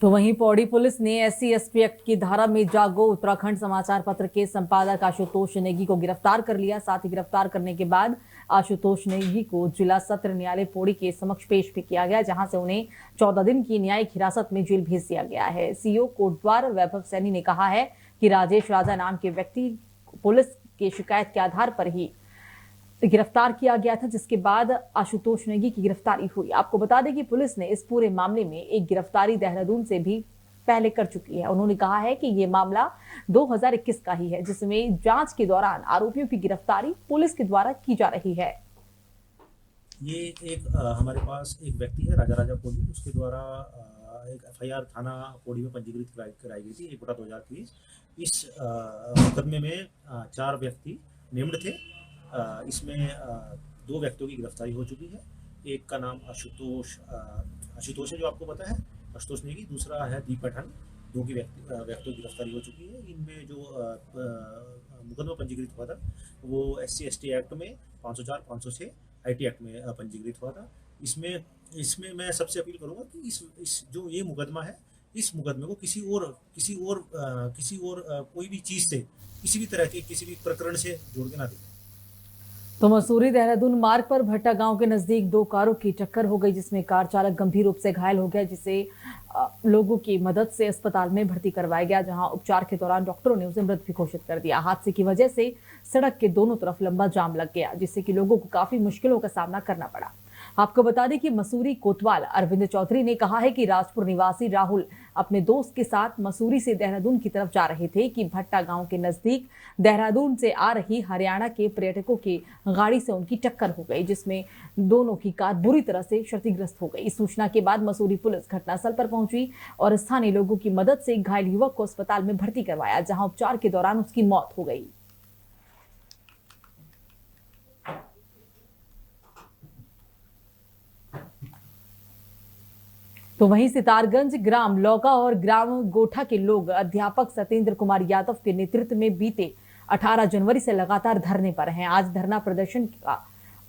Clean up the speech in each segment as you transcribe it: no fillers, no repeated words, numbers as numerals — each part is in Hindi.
तो वहीं पौड़ी पुलिस ने SC/ST एक्ट की धारा में जागो उत्तराखंड समाचार पत्र के संपादक आशुतोष नेगी को गिरफ्तार कर लिया। साथ ही गिरफ्तार करने के बाद आशुतोष नेगी को जिला सत्र न्यायालय पौड़ी के समक्ष पेश भी किया गया, जहां से उन्हें 14 दिन की न्यायिक हिरासत में जेल भेज दिया गया है। CO कोटद्वार वैभव सैनी ने कहा है कि राजेश राजा नाम के व्यक्ति पुलिस की शिकायत के आधार पर ही गिरफ्तार किया गया था, जिसके बाद आशुतोष नेगी की गिरफ्तारी हुई। आपको बता दें कि पुलिस ने इस पूरे मामले में एक गिरफ्तारी देहरादून से भी पहले कर चुकी है। उन्होंने कहा है कि ये मामला 2021 का ही है, जिसमें जांच के दौरान आरोपियों की गिरफ्तारी पुलिस के द्वारा की जा रही है। ये एक हमारे पास एक व्यक्ति है राजा पौड़ी, उसके द्वारा एक FIR थाना पौड़ी में पंजीकृत कराई गई थी 1/2023। इस मुकदमे में 4 व्यक्ति नेम्ड थे। इसमें 2 व्यक्तियों की गिरफ्तारी हो चुकी है। एक का नाम आशुतोष है, जो आपको पता है, आशुतोष नेगी। दूसरा है दीप पठान। 2 की व्यक्तियों की गिरफ्तारी हो चुकी है। इनमें जो मुकदमा पंजीकृत हुआ था वो SC/ST एक्ट में 504, 506 IT एक्ट में पंजीकृत हुआ था। इसमें मैं सबसे अपील करूंगा कि इस जो ये मुकदमा है, इस मुकदमे को किसी और कोई भी चीज से, किसी भी तरह के किसी भी प्रकरण से जोड़ के ना दें। तो मसूरी देहरादून मार्ग पर भट्टा गांव के नजदीक 2 कारों की टक्कर हो गई, जिसमें कार चालक गंभीर रूप से घायल हो गया, जिसे लोगों की मदद से अस्पताल में भर्ती करवाया गया, जहां उपचार के दौरान डॉक्टरों ने उसे मृत भी घोषित कर दिया। हादसे की वजह से सड़क के दोनों तरफ लंबा जाम लग गया, जिससे कि लोगों को काफी मुश्किलों का सामना करना पड़ा। आपको बता दें कि मसूरी कोतवाल अरविंद चौधरी ने कहा है कि राजपुर निवासी राहुल अपने दोस्त के साथ मसूरी से देहरादून की तरफ जा रहे थे कि भट्टा गांव के नजदीक देहरादून से आ रही हरियाणा के पर्यटकों की गाड़ी से उनकी टक्कर हो गई, जिसमें दोनों की कार बुरी तरह से क्षतिग्रस्त हो गई। सूचना के बाद मसूरी पुलिस घटनास्थल पर पहुंची और स्थानीय लोगों की मदद से घायल युवक को अस्पताल में भर्ती करवाया, जहां उपचार के दौरान उसकी मौत हो गई। तो वहीं सितारगंज ग्राम लौका और ग्राम गोठा के लोग अध्यापक सत्येंद्र कुमार यादव के नेतृत्व में बीते 18 जनवरी से लगातार धरने पर हैं। आज धरना प्रदर्शन का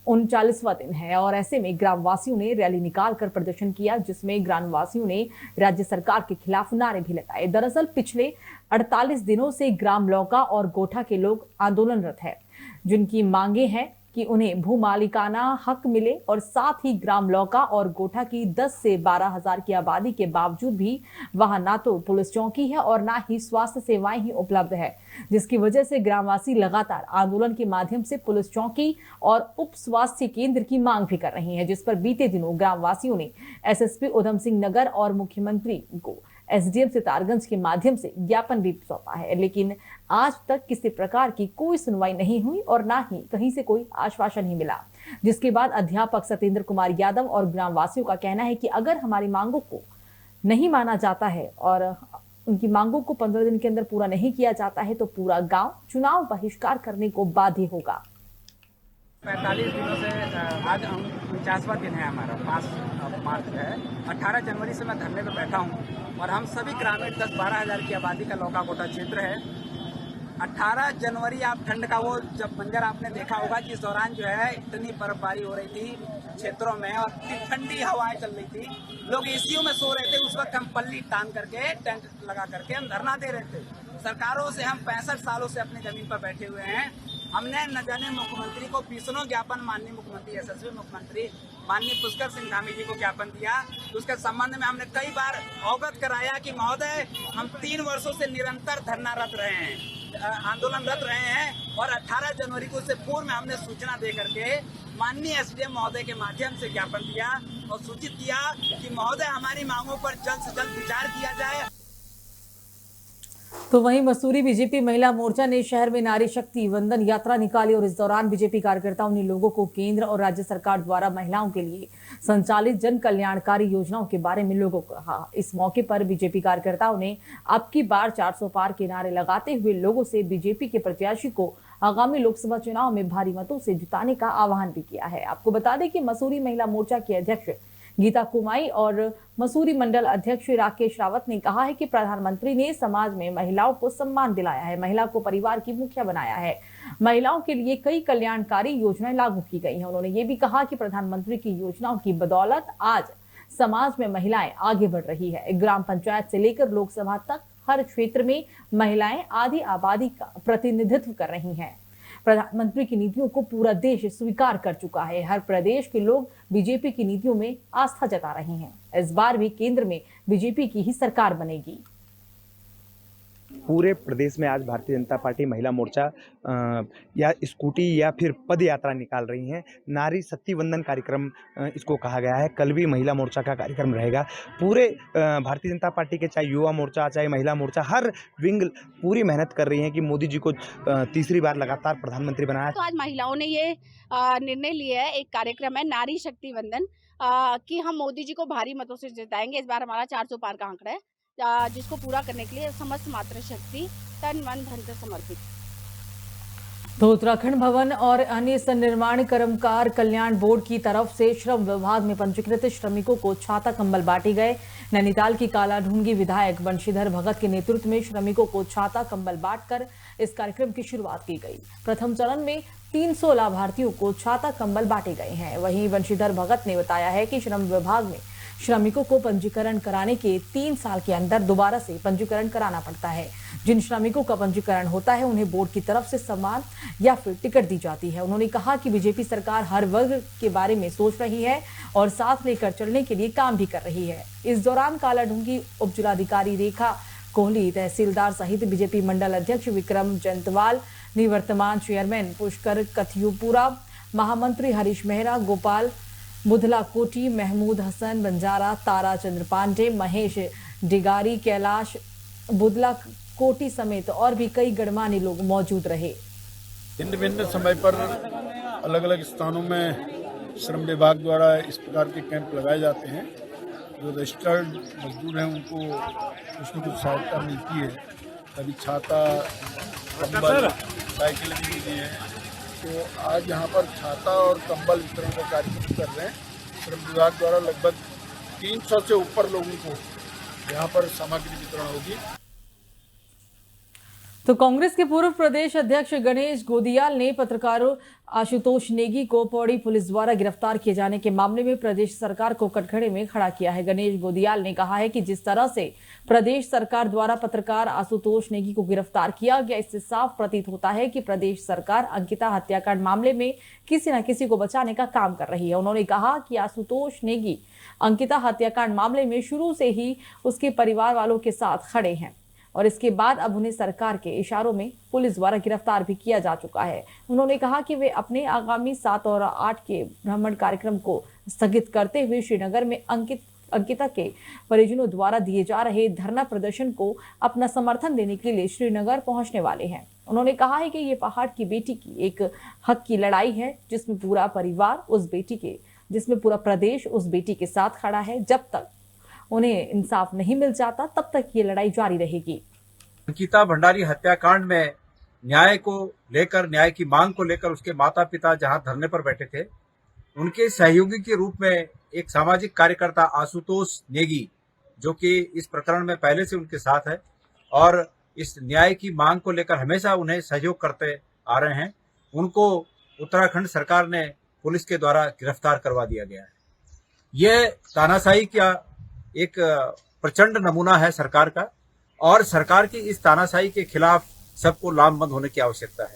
39वां दिन है और ऐसे में ग्रामवासियों ने रैली निकालकर प्रदर्शन किया, जिसमें ग्रामवासियों ने राज्य सरकार के खिलाफ नारे भी लगाए। दरअसल पिछले 48 दिनों से ग्राम लौका और गोठा के लोग आंदोलनरत हैं, जिनकी मांगे हैं कि उन्हें भूमालिकाना हक मिले और साथ ही ग्राम लौका और गोठा की 10 से 12 हजार की आबादी के बावजूद भी वहां ना तो पुलिस चौकी है और ना ही स्वास्थ्य सेवाएं ही उपलब्ध है, जिसकी वजह से ग्रामवासी लगातार आंदोलन के माध्यम से पुलिस चौकी और उप स्वास्थ्य केंद्र की मांग भी कर रही हैं, जिस पर बीते दिनों ग्रामवासियों ने SSP उधम सिंह नगर और मुख्यमंत्री को SDM सितारगंज के माध्यम से ज्ञापन भी सौंपा है, लेकिन आज तक किसी प्रकार की कोई सुनवाई नहीं हुई और ना ही कहीं से कोई आश्वासन ही मिला, जिसके बाद अध्यापक सत्येंद्र कुमार यादव और ग्रामवासियों का कहना है कि अगर हमारी मांगों को नहीं माना जाता है और उनकी मांगों को 15 दिन के अंदर पूरा नहीं किया जाता है तो पूरा गांव चुनाव बहिष्कार करने को बाध्य होगा। 45 दिनों से आज 49वां दिन है हमारा, 5 मार्च है। 18 जनवरी से मैं धरने पर बैठा हूँ और हम सभी ग्रामीण 10-12 हजार की आबादी का लौका गोटा क्षेत्र है। 18 जनवरी आप ठंड का वो जब मंजर आपने देखा होगा, जिस दौरान जो है इतनी बर्फबारी हो रही थी क्षेत्रों में और इतनी ठंडी हवाएं चल रही थी, लोग एसीओ में सो रहे थे। उस वक्त हम पल्ली टांग करके टेंट लगा करके हम धरना दे रहे थे। सरकारों से हम 65 सालों से अपनी जमीन पर बैठे हुए हैं। हमने न जाने मुख्यमंत्री को 20 ज्ञापन, माननीय मुख्यमंत्री SSP मुख्यमंत्री माननीय पुष्कर सिंह धामी जी को ज्ञापन दिया। उसके संबंध में हमने कई बार अवगत कराया कि महोदय हम 3 वर्षों से निरंतर धरनारत रहे हैं, आंदोलनरत रहे हैं और 18 जनवरी को उससे पूर्व में हमने सूचना दे करके माननीय SDM महोदय के माध्यम से ज्ञापन दिया और सूचित किया कि महोदय हमारी मांगों पर जल्द से जल्द विचार किया जाए। तो वहीं मसूरी बीजेपी महिला मोर्चा ने शहर में नारी शक्ति वंदन यात्रा निकाली और इस दौरान बीजेपी कार्यकर्ताओं ने लोगों को केंद्र और राज्य सरकार द्वारा महिलाओं के लिए संचालित जन कल्याणकारी योजनाओं के बारे में लोगों को कहा। इस मौके पर बीजेपी कार्यकर्ताओं ने अब की बार 400 पार के नारे लगाते हुए लोगों से बीजेपी के प्रत्याशी को आगामी लोकसभा चुनाव में भारी मतों से जिताने का आह्वान भी किया है। आपको बता दें कि मसूरी महिला मोर्चा के अध्यक्ष गीता कुमाई और मसूरी मंडल अध्यक्ष राकेश रावत ने कहा है कि प्रधानमंत्री ने समाज में महिलाओं को सम्मान दिलाया है, महिला को परिवार की मुखिया बनाया है, महिलाओं के लिए कई कल्याणकारी योजनाएं लागू की गई हैं। उन्होंने ये भी कहा कि प्रधानमंत्री की योजनाओं की बदौलत आज समाज में महिलाएं आगे बढ़ रही है। ग्राम पंचायत से लेकर लोकसभा तक हर क्षेत्र में महिलाएं आधी आबादी का प्रतिनिधित्व कर रही हैं। प्रधानमंत्री की नीतियों को पूरा देश स्वीकार कर चुका है। हर प्रदेश के लोग बीजेपी की नीतियों में आस्था जता रहे हैं। इस बार भी केंद्र में बीजेपी की ही सरकार बनेगी। पूरे प्रदेश में आज भारतीय जनता पार्टी महिला मोर्चा या स्कूटी या फिर पद यात्रा निकाल रही हैं। नारी शक्ति वंदन कार्यक्रम इसको कहा गया है। कल भी महिला मोर्चा का कार्यक्रम रहेगा। पूरे भारतीय जनता पार्टी के चाहे युवा मोर्चा चाहे महिला मोर्चा हर विंग पूरी मेहनत कर रही है कि मोदी जी को तीसरी बार लगातार प्रधानमंत्री बनाया। तो आज महिलाओं ने ये निर्णय लिया है, एक कार्यक्रम है नारी शक्ति वंदन कि हम मोदी जी को भारी मतों से जिताएंगे। इस बार हमारा 400 पार का आंकड़ा है, जिसको पूरा करने के लिए समस्त मातृशक्ति तन मन धन से समर्पित। तो उत्तराखंड भवन और अन्य सन्निर्माण कर्मकार कल्याण बोर्ड की तरफ से श्रम विभाग में पंजीकृत श्रमिकों को छाता कंबल बांटे गए। नैनीताल की कालाढूंगी विधायक बंशीधर भगत के नेतृत्व में श्रमिकों को छाता कंबल बांटकर इस कार्यक्रम की शुरुआत की गई। प्रथम चरण में 300 लाभार्थियों को छाता कंबल बांटे गए हैं। वहीं बंशीधर भगत ने बताया है कि श्रम विभाग में श्रमिकों को पंजीकरण कराने के 3 साल के अंदर दोबारा से पंजीकरण कराना पड़ता है। जिन श्रमिकों का पंजीकरण होता है उन्हें बोर्ड की तरफ से सम्मान या फिर टिकट दी जाती है। उन्होंने कहा कि बीजेपी सरकार हर वर्ग के बारे में सोच रही है और साथ लेकर चलने के लिए काम भी कर रही है। इस दौरान कालाढूंगी उपजिलाधिकारी रेखा कोहली, तहसीलदार सहित बीजेपी मंडल अध्यक्ष विक्रम जंतवाल, निवर्तमान चेयरमैन पुष्कर कथियुपुरा, महामंत्री हरीश मेहरा, गोपाल मुधला कोटी, महमूद हसन बंजारा, तारा चंद्र पांडे, महेश डिगारी, कैलाश बुदला कोटी समेत और भी कई गणमान्य लोग मौजूद रहे। भिन्न भिन्न समय पर अलग अलग स्थानों में श्रम विभाग द्वारा इस प्रकार के कैंप लगाए जाते हैं। जो रजिस्टर्ड मजदूर हैं उनको कुछ न कुछ सहायता मिलती है। कभी छाता, कंबल, साइकिल भी मिली है। तो आज यहाँ पर छाता और कंबल वितरण का कार्यक्रम कर रहे हैं। श्रम विभाग द्वारा लगभग 300 से ऊपर लोगों को यहाँ पर सामग्री वितरण होगी। तो कांग्रेस के पूर्व प्रदेश अध्यक्ष गणेश गोदियाल ने पत्रकारों आशुतोष नेगी को पौड़ी पुलिस द्वारा गिरफ्तार किए जाने के मामले में प्रदेश सरकार को कटघरे में खड़ा किया है। गणेश गोदियाल ने कहा है कि जिस तरह से प्रदेश सरकार द्वारा पत्रकार आशुतोष नेगी को गिरफ्तार किया गया, इससे साफ प्रतीत होता है कि प्रदेश सरकार अंकिता हत्याकांड मामले में किसी न किसी को बचाने का काम कर रही है। उन्होंने कहा कि आशुतोष नेगी अंकिता हत्याकांड मामले में शुरू से ही उसके परिवार वालों के साथ खड़े हैं और इसके बाद अब उन्हें सरकार के इशारों में पुलिस द्वारा गिरफ्तार भी किया जा चुका है। उन्होंने कहा कि वे अपने आगामी 7 और 8 के भ्रमण कार्यक्रम को स्थगित करते हुए श्रीनगर में अंकिता के परिजनों द्वारा दिए जा रहे धरना प्रदर्शन को अपना समर्थन देने के लिए श्रीनगर पहुंचने वाले हैं। उन्होंने कहा है कि ये पहाड़ की बेटी की एक हक की लड़ाई है, जिसमें पूरा परिवार जिसमें पूरा प्रदेश उस बेटी के साथ खड़ा है। जब तक उन्हें इंसाफ नहीं मिल जाता तब तक ये लड़ाई जारी रहेगी। अंकिता भंडारी हत्याकांड में न्याय की मांग को लेकर उसके माता पिता जहां धरने पर बैठे थे, उनके सहयोगी के रूप में एक सामाजिक कार्यकर्ता आशुतोष नेगी, जो कि इस प्रकरण में पहले से उनके साथ है और इस न्याय की मांग को लेकर हमेशा उन्हें सहयोग करते आ रहे हैं, उनको उत्तराखंड सरकार ने पुलिस के द्वारा गिरफ्तार करवा दिया गया है। यह तानाशाही का एक प्रचंड नमूना है सरकार का और सरकार की इस तानाशाही के खिलाफ सबको लामबंद होने की आवश्यकता है।